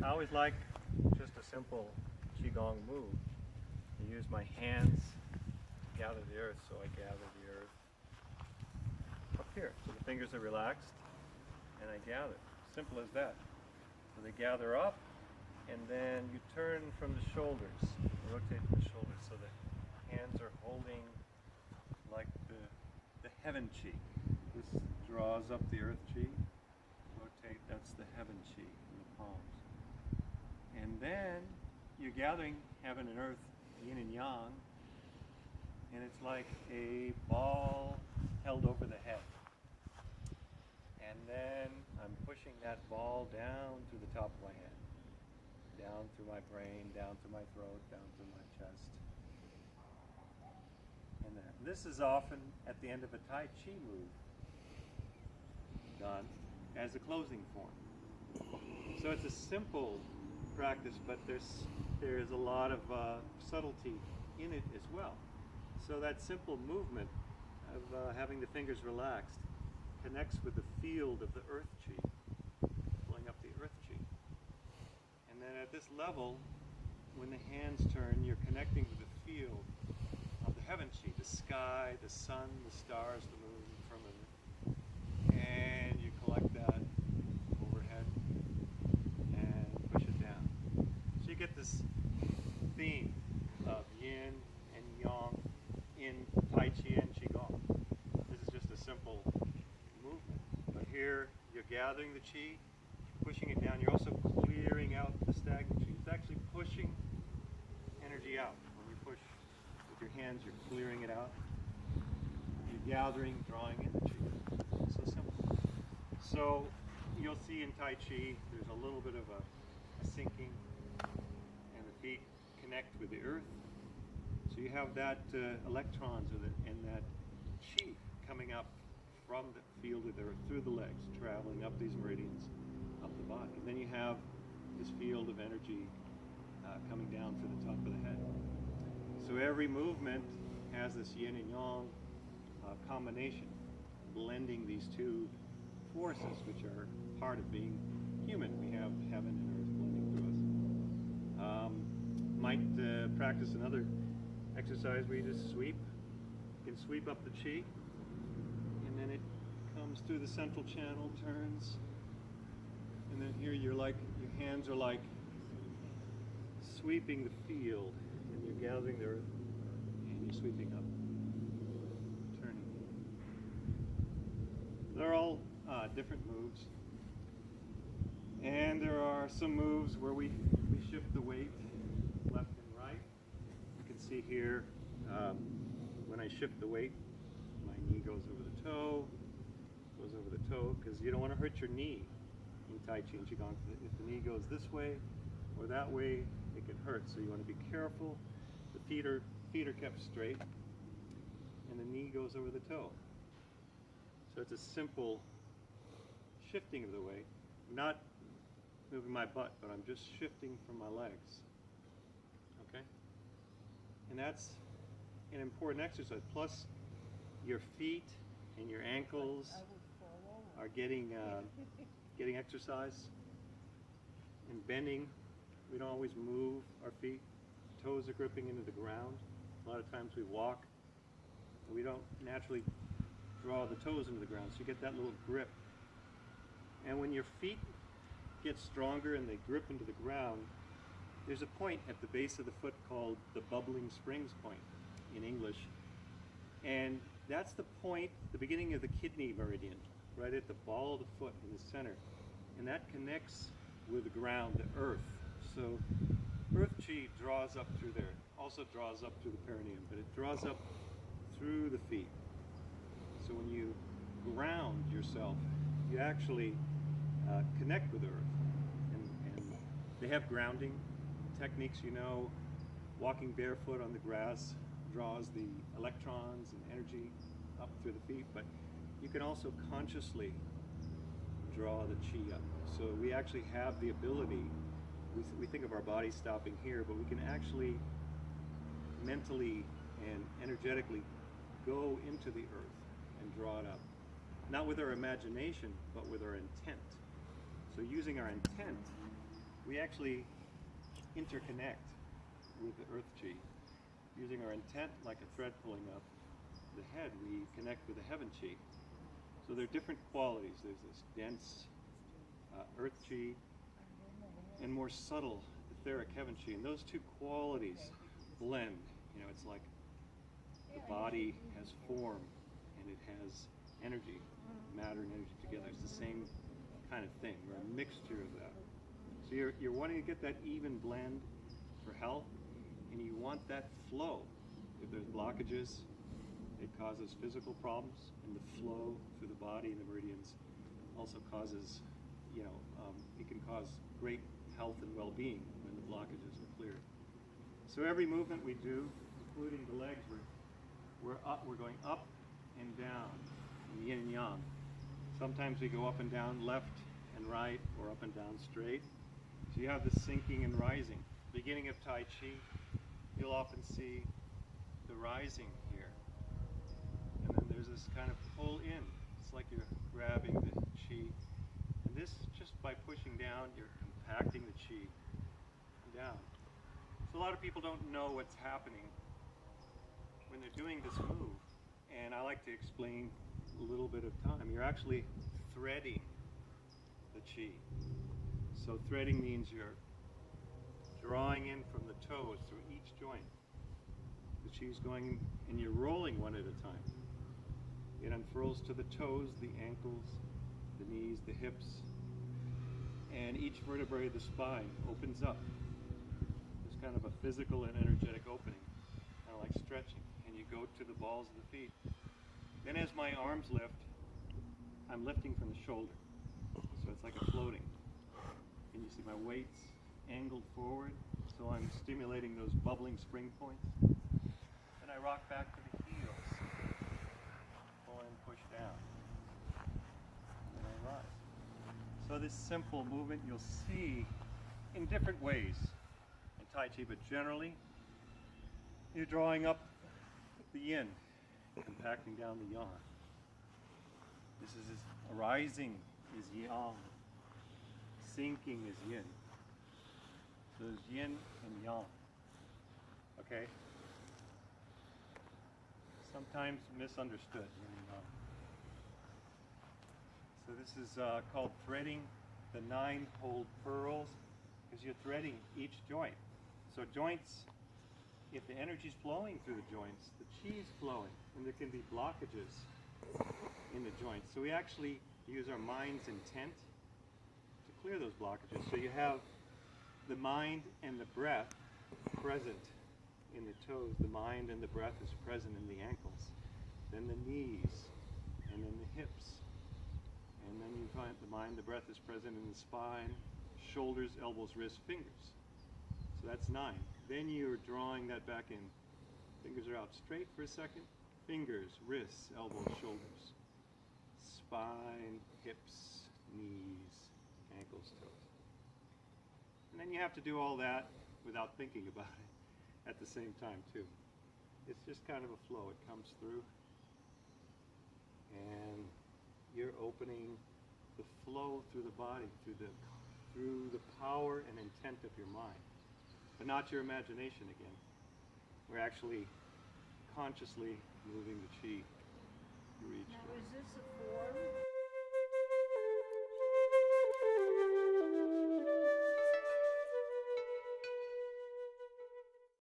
I always like just a simple Qigong move. I use my hands to gather the earth, so I gather the earth up here. So the fingers are relaxed and I gather. Simple as that. So they gather up and then you turn from the shoulders, rotate the shoulders so the hands are holding like the heaven chi. This draws up the earth chi. Rotate, that's the heaven chi in the palms. And then you're gathering heaven and earth, yin and yang, and it's like a ball held over the head. And then I'm pushing that ball down to the top of my head, down through my brain, down through my throat, down through my chest. And then this is often at the end of a Tai Chi move, done as a closing form. So it's a simple practice, but there's a lot of subtlety in it as well. So that simple movement of having the fingers relaxed connects with the field of the earth chi, pulling up the earth chi. And then at this level, when the hands turn, you're connecting with the field of the heaven chi, the sky, the sun, the stars, the moon, the firmament. And you collect that overhead and push it down. So you get this theme of yin and yang in Tai Chi and Qigong. This is just a simple movement. But here you're gathering the chi, pushing it down. You're also clearing out the stagnant chi. It's actually pushing energy out. When you push with your hands, you're clearing it out. You're gathering, drawing in the chi. So simple. So you'll see in Tai Chi, there's a little bit of a sinking, and the feet connect with the earth. So you have that electrons and that chi coming up from the field of the earth through the legs, traveling up these meridians, up the body. And then you have this field of energy coming down through the top of the head. So every movement has this yin and yang combination, blending these two forces, which are part of being human. We have heaven and earth blending through us. Might practice another exercise where you just sweep. You can sweep up the chi, and then it comes through the central channel, turns, and then here you're like, your hands are like sweeping the field, and you're gathering the earth, and you're sweeping up, turning. They're all different moves, and there are some moves where we shift the weight left and right. You can see here, when I shift the weight, my knee goes over the toe, because you don't want to hurt your knee in Tai Chi and Qigong. If the knee goes this way or that way, it can hurt, so you want to be careful. The feet are kept straight, and the knee goes over the toe. So it's a simple shifting of the weight. I'm not moving my butt, but I'm just shifting from my legs. Okay? And that's an important exercise. Plus, your feet and your ankles are getting exercise. And bending, we don't always move our feet. Toes are gripping into the ground. A lot of times we walk, and we don't naturally draw the toes into the ground, so you get that little grip. And when your feet get stronger and they grip into the ground, there's a point at the base of the foot called the bubbling springs point in English. And that's the point, the beginning of the kidney meridian, right at the ball of the foot in the center. And that connects with the ground, the earth. So earth chi draws up through there, also draws up through the perineum, but it draws up through the feet. So when you ground yourself, you actually connect with earth. And they have grounding techniques, you know. Walking barefoot on the grass draws the electrons and energy up through the feet, but you can also consciously draw the chi up. So we actually have the ability, we think of our body stopping here, but we can actually mentally and energetically go into the earth and draw it up. Not with our imagination, but with our intent. So using our intent, we actually interconnect with the earth chi. Using our intent like a thread pulling up the head, we connect with the heaven chi. So there are different qualities. There's this dense earth chi and more subtle etheric heaven chi. And those two qualities blend. You know, it's like the body has form and it has energy, matter and energy together. It's the same kind of thing. We're a mixture of that. So you're wanting to get that even blend for health, and you want that flow. If there's blockages, it causes physical problems, and the flow through the body and the meridians also causes, it can cause great health and well-being when the blockages are cleared. So every movement we do, including the legs, we're going up and down, in yin and yang. Sometimes we go up and down, left and right, or up and down straight. So you have the sinking and rising. Beginning of Tai Chi, you'll often see the rising here. And then there's this kind of pull in. It's like you're grabbing the chi. And this, just by pushing down, you're compacting the chi down. So a lot of people don't know what's happening when they're doing this move. And I like to explain a little bit of time. You're actually threading the chi. So threading means you're drawing in from the toes through each joint. The chi's going, and you're rolling one at a time. It unfurls to the toes, the ankles, the knees, the hips, and each vertebrae of the spine opens up. There's kind of a physical and energetic opening, kind of like stretching, and you go to the balls of the feet. Then as my arms lift, I'm lifting from the shoulder, so it's like a floating. And you see my weights angled forward, so I'm stimulating those bubbling spring points. Then I rock back to the heels, pull in, push down, and then I rise. So this simple movement you'll see in different ways in Tai Chi, but generally you're drawing up the yin, compacting down the yang. This is rising is yang, sinking is yin. So there's yin and yang. Okay? Sometimes misunderstood, yin and yang. So this is called threading the 9-hole pearls, because you're threading each joint. So joints, if the energy is flowing through the joints, the chi is flowing, and there can be blockages in the joints. So we actually use our mind's intent to clear those blockages. So you have the mind and the breath present in the toes. The mind and the breath is present in the ankles. Then the knees, and then the hips. And then you find the mind, the breath is present in the spine, shoulders, elbows, wrists, fingers. So that's 9. Then you're drawing that back in. Fingers are out straight for a second. Fingers, wrists, elbows, shoulders. Spine, hips, knees, ankles, toes. And then you have to do all that without thinking about it at the same time too. It's just kind of a flow. It comes through and you're opening the flow through the body, through the power and intent of your mind. But not your imagination again. We're actually consciously moving the chi through each Now joint. is this